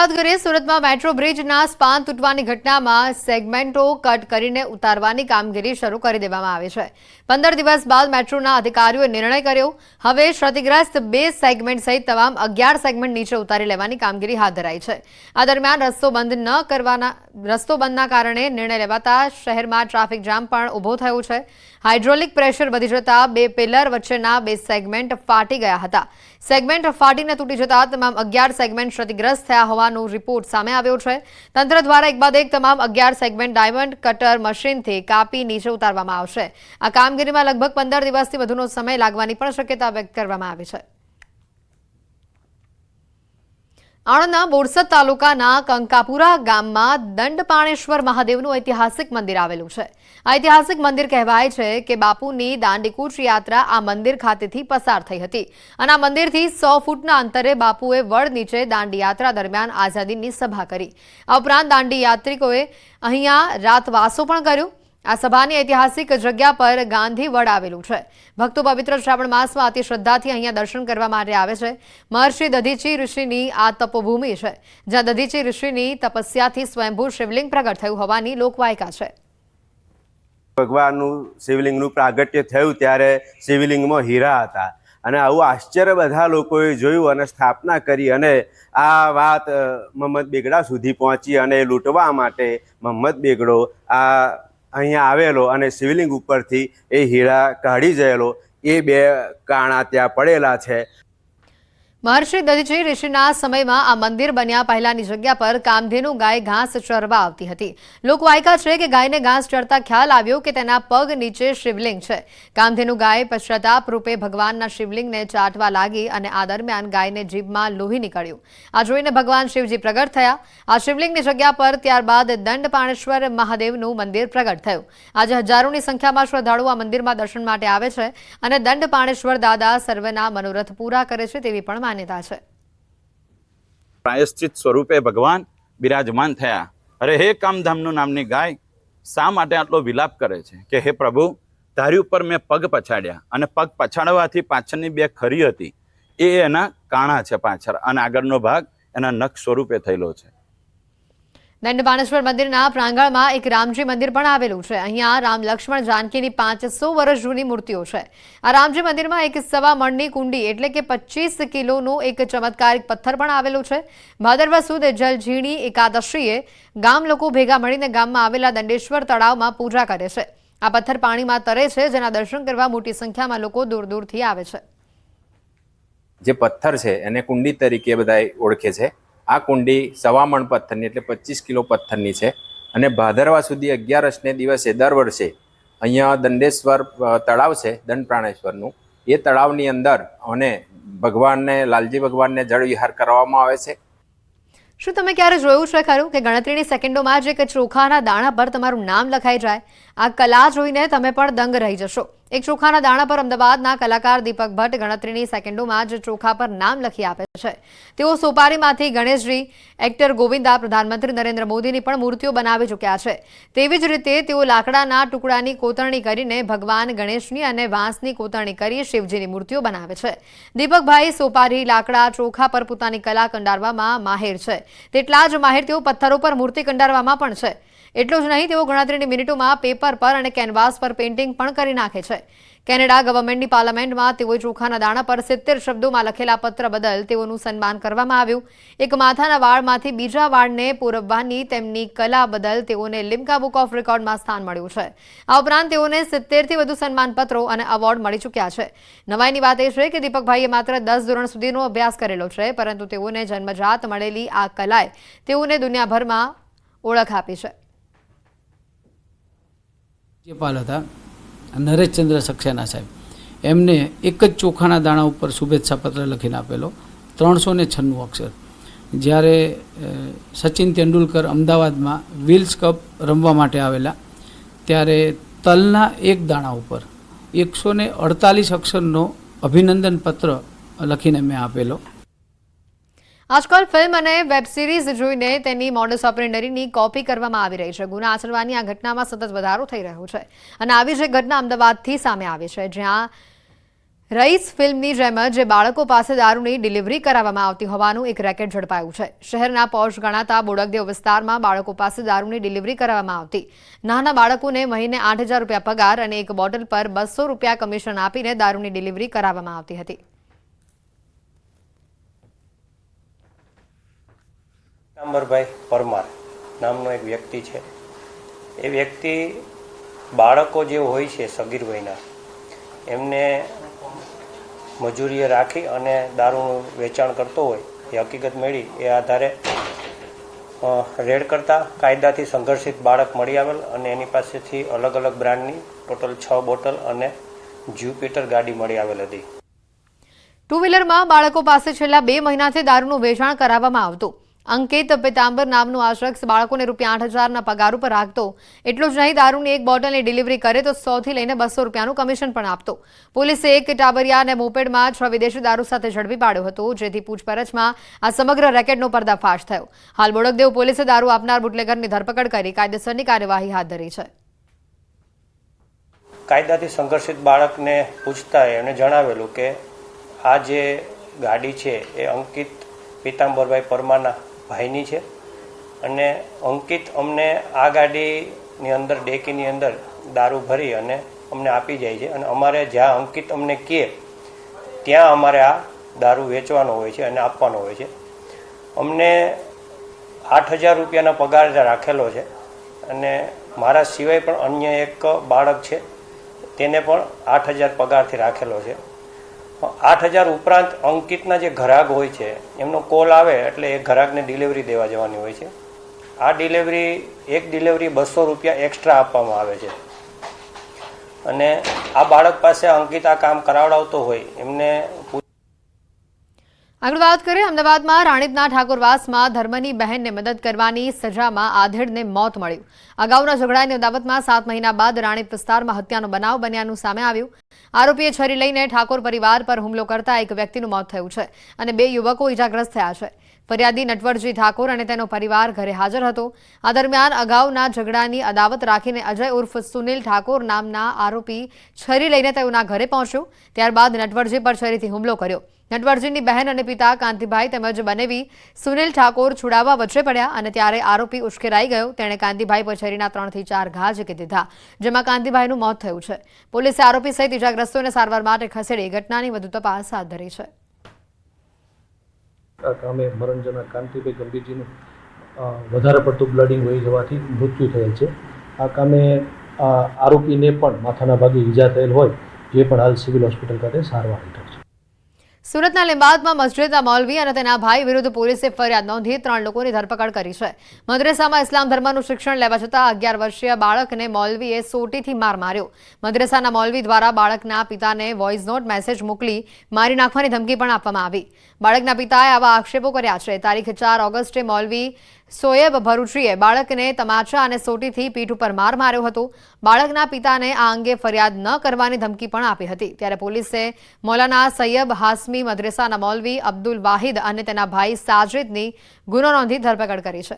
વાત કરીએ સુરતમાં મેટ્રો બ્રિજના સ્પાન તૂટવાની ઘટનામાં સેગમેન્ટો કટ કરીને ઉતારવાની કામગીરી શરૂ કરી દેવામાં આવી છે। 15 દિવસ બાદ મેટ્રોના અધિકારીઓએ નિર્ણય કર્યો। હવે ક્ષતિગ્રસ્ત 2 સેગમેન્ટ સહિત તમામ 11 સેગમેન્ટ નીચે ઉતારી લેવાની કામગીરી હાથ ધરાઈ છે। આ દરમિયાન રસ્તો બંધના કારણે નિર્ણય લેવાતા શહેરમાં ટ્રાફિક જામ પણ ઊભો થયો છે। હાઇડ્રોલિક પ્રેશર વધી જતા 2 પિલર વચ્ચેના 2 સેગમેન્ટ ફાટી ગયા હતા। સેગમેન્ટ ફાટીને તૂટી જતા તમામ 11 સેગમેન્ટ ક્ષતિગ્રસ્ત થયા હોવાનો રિપોર્ટ સામે આવ્યો છે। તંત્ર દ્વારા એક બાદ એક તમામ 11 સેગમેન્ટ ડાયમંડ કટર મશીનથી કાપી નીચે ઉતારવામાં આવશે। આ કામગીરીમાં લગભગ 15 દિવસથી વધુનો સમય લાગવાની પણ શક્યતા વ્યક્ત કરવામાં આવી છે। આણંદના બોરસદ તાલુકાના કંકાપુરા ગામમાં દંડપાણેશ્વર મહાદેવનું ઐતિહાસિક મંદિર આવેલું છે। આ ઐતિહાસિક મંદિર કહેવાય છે કે બાપુની દાંડીકૂચ યાત્રા આ મંદિર ખાતેથી પસાર થઈ હતી અને આ મંદિરથી 100 ફૂટના અંતરે બાપુએ વડ નીચે દાંડી યાત્રા દરમિયાન આઝાદીની સભા કરી। આ ઉપરાંત દાંડી યાત્રિકોએ અહીંયા રાતવાસો પણ કર્યો। આ સભાની ઐતિહાસિક જગ્યા પર ગાંધી વડ આવેલું છે। ભક્તો પવિત્ર શ્રાવણ માસમાં અતિ શ્રદ્ધાથી અહીંયા દર્શન કરવા માટે આવે છે। મહર્ષિ દધીચી ઋષિની આ તપોભૂમિ છે જ્યાં દધીચી ઋષિની તપસ્યાથી સ્વયંભૂ શિવલિંગ પ્રગટ થયું હોવાની લોકવાયકા છે। ભગવાનનું શિવલિંગનું પ્રાગટ્ય થયું ત્યારે શિવલિંગમાં હીરા હતા અને આવું આશ્ચર્ય બધા લોકોએ જોયું અને સ્થાપના કરી અને આ વાત મહંમદ બેગડા સુધી પહોંચી અને લૂંટવા માટે મહંમદ બેગડો અહીંયા આવેલો અને શિવલિંગ ઉપરથી એ હીરા કાઢી ગયેલો એ 2 કાણા ત્યાં પડેલા છે। મહર્ષિ દધીચી ઋષિના સમયમાં આ મંદિર બન્યા પહેલાની જગ્યા પર કામધેનુ ગાય ઘાસ ચરવા આવતી હતી। લોકવાયકા છે કે ગાયને ઘાસ ચરતા ખ્યાલ આવ્યો કે તેના પગ નીચે શિવલિંગ છે। કામધેનુ ગાય પશ્ચાતાપ રૂપે ભગવાનના શિવલિંગને ચાટવા લાગી અને આ દરમિયાન ગાયને જીભમાં લોહી નીકળ્યું। આ જોઈને ભગવાન શિવજી પ્રગટ થયા। આ શિવલિંગની જગ્યા પર ત્યારબાદ દંડપાણેશ્વર મહાદેવનું મંદિર પ્રગટ થયું। આજે હજારોની સંખ્યામાં શ્રદ્ધાળુઓ આ મંદિરમાં દર્શન માટે આવે છે અને દંડપાણેશ્વર દાદા સર્વના મનોરથ પૂરા કરે છે તેવી પણ માન્યતા છે। પ્રાયશ્ચિત સ્વરૂપે ભગવાન બિરાજમાન થયા। અરે હે કામધામનું નામની ગાય શા માટે આટલો વિલાપ કરે છે કે હે પ્રભુ તારી ઉપર મેં પગ પછાડ્યા અને પગ પછાડવાથી પાછળની 2 ખરી હતી એ એના કાણા છે પાછળ અને આગળનો ભાગ એના નખ સ્વરૂપે થયેલો છે। દંડપાણેશ્વર મંદિરના પ્રાંગણમાં એક રામજી મંદિર પણ આવેલું છે। અહીંયા રામ લક્ષ્મણ જાનકીની 500 વર્ષ જૂની મૂર્તિઓ છે। આ રામજી મંદિરમાં એક 1.25 મણની કુંડી એટલે કે 25 કિલોનો એક ચમત્કારિક પથ્થર પણ આવેલો છે। ભાદરવા સુદ જલઝીણી એકાદશીએ ગામ લોકો ભેગા મળીને ગામમાં આવેલા દંડેશ્વર તળાવમાં પૂજા કરે છે। આ પથ્થર પાણીમાં તરે છે જેના દર્શન કરવા મોટી સંખ્યામાં લોકો દૂર દૂરથી આવે છે। જે પથ્થર છે એને કુંડી તરીકે બધા ઓળખે છે। આ કુંડી 1.25 મણ પથ્થરની એટલે 25 કિલો પથ્થરની છે અને ભાદરવા સુધી 11 દિવસે દર વર્ષે અહીંયા દંડેશ્વર તળાવ છે દંડપ્રાણેશ્વરનું એ તળાવની અંદર અને ભગવાનને લાલજી ભગવાનને જળ વિહાર કરવામાં આવે છે। શું તમે ક્યારે જોયું છે ખરું કે ગણતરીની સેકન્ડોમાં જ એક ચોખાના દાણા પર તમારું નામ લખાઈ જાય? આ કલા જોઈને તમે પણ દંગ રહી જશો। એક ચોખાના દાણા પર અમદાવાદના કલાકાર દીપક ભટ્ટ ગણતરીની સેકન્ડોમાં જ ચોખા પર નામ લખી આપે છે। તેઓ સોપારીમાંથી ગણેશજી, એક્ટર ગોવિંદા, પ્રધાનમંત્રી નરેન્દ્ર મોદીની પણ મૂર્તિઓ બનાવી ચૂક્યા છે। તેવી જ રીતે તેઓ લાકડાના ટુકડાની કોતરણી કરીને ભગવાન ગણેશની અને વાંસની કોતરણી કરી શિવજીની મૂર્તિઓ બનાવે છે। દીપકભાઈ સોપારી, લાકડા, ચોખા પર પોતાની કલા કંડારવામાં માહિર છે। તેટલા જ માહિર તેઓ પથ્થરો પર મૂર્તિ કંડારવામાં પણ છે। એટલું જ નહીં, તેઓ ગણતરીની મિનિટોમાં પેપર પર અને કેનવાસ પર પેઇન્ટિંગ પણ કરી નાખે છે। કેનેડા ગવર્મેન્ટની પાર્લામેન્ટમાં તેઓએ ચોખાના દાણા પર 70 શબ્દોમાં લખેલા પત્ર બદલ તેઓનું સન્માન કરવામાં આવ્યું। એક માથાના વાળમાંથી બીજા વાળને પૂરવવાની તેમની કલા બદલ તેઓને લિમ્કા બુક ઓફ રેકોર્ડમાં સ્થાન મળ્યું છે। આ ઉપરાંત તેઓને 70થી વધુ સન્માનપત્રો અને એવોર્ડ મળી ચૂક્યા છે। નવાઈની વાત એ છે કે દીપકભાઈએ માત્ર 10 ધોરણ સુધીનો અભ્યાસ કરેલો છે, પરંતુ તેઓને જન્મજાત મળેલી આ કલાએ તેઓને દુનિયાભરમાં ઓળખ આપી છે। રાજ્યપાલ હતા નરેશચંદ્ર સક્સેના સાહેબ, એમને એક જ ચોખાના દાણા ઉપર શુભેચ્છા પત્ર લખીને આપેલો 396 અક્ષર। જ્યારે સચિન તેંડુલકર અમદાવાદમાં વિલ્સ કપ રમવા માટે આવેલા ત્યારે તલના એક દાણા ઉપર 148 અક્ષરનો અભિનંદન પત્ર લખીને મેં આપેલો। આજકાલ ફિલ્મ અને વેબ સિરીઝ જોઈને તેની મોડસ ઓપરેન્ડરીની કોપી કરવામાં આવી રહી છે। ગુના આચરવાની આ ઘટનામાં સતત વધારો થઈ રહ્યો છે અને આવી જ ઘટના અમદાવાદથી સામે આવી છે, જ્યાં રઈસ ફિલ્મની જેમ જ બાળકો પાસે દારૂની ડિલિવરી કરાવવામાં આવતી હોવાનું એક રેકેટ ઝડપાયું છે. શહેરના પોશ ગણાતા બોડકદેવ વિસ્તારમાં બાળકો પાસે દારૂની ડિલિવરી કરાવવામાં આવતી. નાના બાળકોને મહિને 8,000 રૂપિયા પગાર અને એક બોટલ પર 200 રૂપિયા કમિશન આપીને દારૂની ડિલિવરી કરાવવામાં આવતી હતી. પીતાંબરભાઈ પરમાર નામનો એક વ્યક્તિ છે. એ વ્યક્તિ બાળકો જે હોય છે સગીર વયના એમને મજૂરીએ રાખી અને દારૂનું વેચાણ કરતો હોય એ હકીકત મળી એ આધારે રેડ કરતા કાયદાથી સંઘર્ષિત બાળક મળી આવેલ અને એની પાસેથી અલગ અલગ બ્રાન્ડની ટોટલ 6 બોટલ અને જ્યુપિટર ગાડી મળી આવેલ હતી. ટુ વ્હીલરમાં બાળકો પાસે છેલ્લા 2 મહિનાથી દારૂનું વેચાણ કરાવવામાં આવતું. અંકિત પીતાંબર નામનો આ શખ્સ બાળકોને રૂપિયા 8,000ના પગાર ઉપર રાખતો. એટલું જ નહીં, દારૂની એક બોટલની ડિલિવરી કરે તો 100 થી લઈને 200 રૂપિયાનું કમિશન પણ આપતો. પોલીસે એક ટાબરિયા અને મોપેડમાં 6 વિદેશી દારૂ સાથે ઝડપી પાડ્યો હતો, જેથી પૂછપરછમાં આ સમગ્ર રેકેટનો પર્દાફાશ થયો. હાલ બોડકદેવ પોલીસે દારૂ આપનાર બુટલેગરની ધરપકડ કરી કાયદેસરની કાર્યવાહી હાથ ધરી છે. કાયદાથી સંઘર્ષિત બાળકને પૂછતા એણે જણાવેલું કે આ જે ગાડી છે એ અંકિત પીતાંબરભાઈ પરમારના ભાઈની છે અને અંકિત અમને આ ગાડીની અંદર ડેકીની અંદર દારૂ ભરી અને અમને આપી જાય છે અને અમારે જ્યાં અંકિત અમને કહે ત્યાં અમારે આ દારૂ વેચવાનો હોય છે અને આપવાનો હોય છે. અમને 8,000 રૂપિયાનો પગાર રાખેલો છે અને મારા સિવાય પણ અન્ય એક બાળક છે તેને પણ 8,000 પગારથી રાખેલો છે. 8,000 ઉપરાંત અંકિતના જે ગ્રાહક હોય છે એમનો કોલ આવે એટલે એ ગ્રાહકને ડિલિવરી દેવા જવાની હોય છે. આ એક ડિલિવરી 200 રૂપિયા એક્સ્ટ્રા આપવામાં આવે છે અને આ બાળક પાસે અંકિત આ કામ કરાવડાવતો હોય એમને. આગળ વાત કરીએ અમદાવાદમાં રાણીપના ઠાકોરવાસમાં ધર્મની બહેનને મદદ કરવાની સજામાં આધેડને મોત મળ્યું. અગાઉના ઝઘડાની અદાવતમાં 7 મહિના બાદ રાણીપ વિસ્તારમાં હત્યાનો બનાવ બન્યાનું સામે આવ્યું. આરોપીએ છરી લઈને ઠાકોર પરિવાર પર હુમલો કરતા એક વ્યક્તિનું મોત થયું છે અને 2 યુવકો ઇજાગ્રસ્ત થયા છે. ફરિયાદી નટવરજી ઠાકોર અને તેનો પરિવાર ઘરે હાજર હતો. આ દરમિયાન અગાઉના ઝઘડાની અદાવત રાખીને અજય ઉર્ફ સુનિલ ઠાકોર નામના આરોપી છરી લઈને તેઓના ઘરે પહોંચ્યો. ત્યારબાદ નટવરજી પર છરીથી હુમલો કર્યો. નટવરજીની બહેન અને પિતા કાંતિભાઈ તેમજ બનેવી સુનિલ ઠાકોર છુડાવવા વચ્ચે પડ્યા અને ત્યારે આરોપી ઉશ્કેરાઈ ગયો. તેણે કાંતિભાઈ પર છરીના 3 થી 4 ઘા ઝીકી દીધા, જેમાં કાંતિભાઈનું મોત થયું છે. પોલીસે આરોપી સહિત ઇજાગ્રસ્તોને સારવાર માટે ખસેડી ઘટનાની વધુ તપાસ હાથ ધરી છે. આ કામે મરણજના કાંતિભાઈ ગંભીરજીનું વધારે પડતું બ્લડિંગ વહી જવાથી મૃત્યુ થયેલ છે. આ કામે આરોપીને પણ માથાના ભાગે ઈજા થયેલ હોય, જે પણ હાલ સિવિલ હોસ્પિટલ ખાતે સારવાર હેઠળ છે. સુરતના લીંબાદમાં મસ્જિદના મૌલવી અને તેના ભાઈ વિરુદ્ધ પોલીસે ફરિયાદ નોંધી 3 લોકોની ધરપકડ કરી છે. મદ્રેસામાં ઇસ્લામ ધર્મનું શિક્ષણ લેવા જતા 11 વર્ષીય બાળકને મૌલવીએ સોટીથી માર માર્યો. મદ્રેસાના મૌલવી દ્વારા બાળકના પિતાને વોઇસ નોટ મેસેજ મોકલી મારી નાખવાની ધમકી પણ આપવામાં આવી. બાળકના પિતાએ આવા આક્ષેપો કર્યા છે. તારીખ 4 ઓગસ્ટે મૌલવી સોએબ ભરૂચીએ બાળકને તમાચા અને સોટીથી પીઠ ઉપર માર માર્યો હતો. બાળકના પિતાને આ અંગે ફરિયાદ ન કરવાની ધમકી પણ આપી હતી. ત્યારે પોલીસે મૌલાના સૈયબ હાસમી મદ્રેસાના મૌલવી અબ્દુલ વાહિદ અને તેના ભાઈ સાજિદની ગુનો નોંધી ધરપકડ કરી છે.